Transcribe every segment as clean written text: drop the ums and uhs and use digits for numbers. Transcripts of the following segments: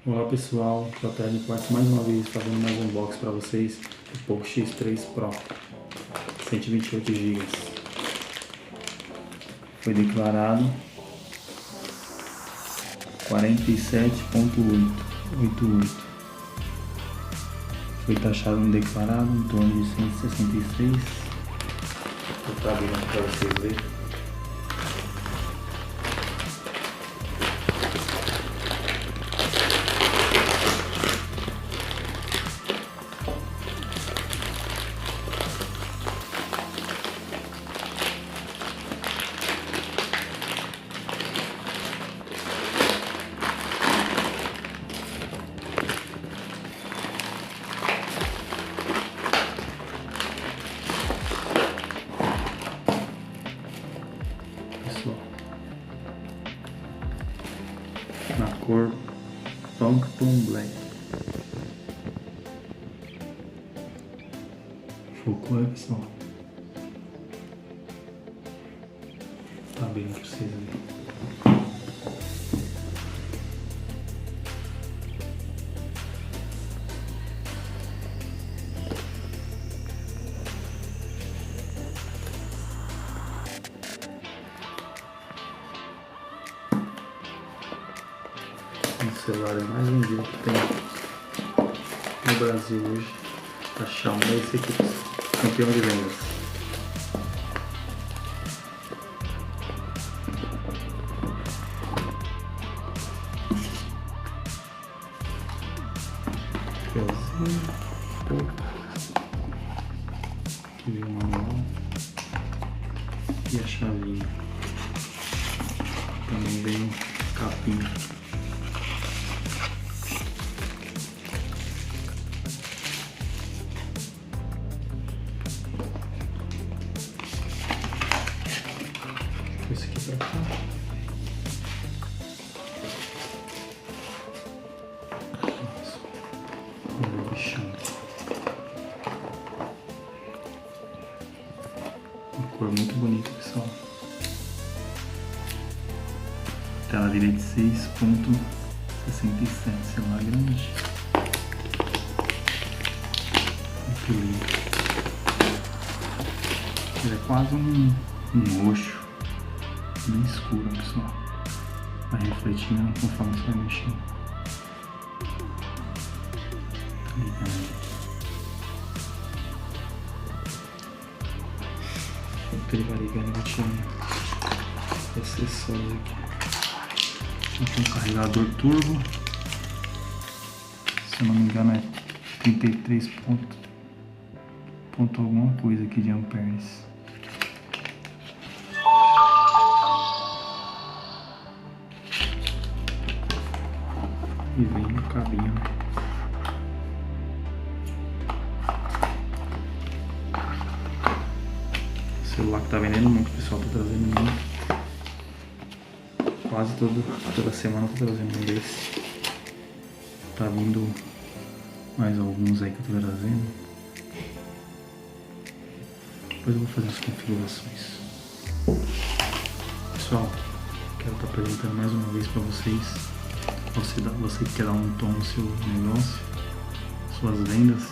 Olá pessoal, JL Quartz mais uma vez fazendo mais um unboxing para vocês do Poco X3 Pro 128 GB. Foi declarado 47,88. Foi taxado no declarado em torno de 166. Vou estar abrindo para vocês verem. Na cor Pumpkin Black. Focou aí, pessoal? Tá bem pra vocês verem. O celular é mais vendido que tem no Brasil hoje. A Xiaomi é esse aqui, campeão de vendas. Papelzinho, pouco. Aqui vem o manual e a chavinha. Também vem um capinha. Esse aqui pra cá. Nossa, olha o bichão. Uma cor muito bonita, pessoal. Tela de 6,67, celular grande. Muito lindo. Ele é quase um roxo. Bem escuro, pessoal. Vai refletindo conforme você vai mexendo. Tá ligado? Enquanto ele vai ligando, eu vou tirando os acessórios aqui. Aqui um carregador turbo. Se eu não me engano é 33 ponto alguma coisa aqui de amperes. E vem no cabinho. O celular que tá vendendo muito, pessoal, tá trazendo muito. Quase toda semana tô trazendo um desse. Tá vindo mais alguns aí que eu tô trazendo. Depois eu vou fazer as configurações. Pessoal, quero estar apresentando mais uma vez pra vocês. Você que quer dar um tom no seu negócio, suas vendas,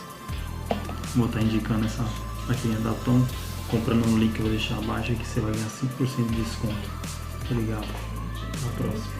vou estar indicando essa maquininha da Tom. Comprando no link que eu vou deixar abaixo aqui, você vai ganhar 5% de desconto. Tá ligado? Até a próxima.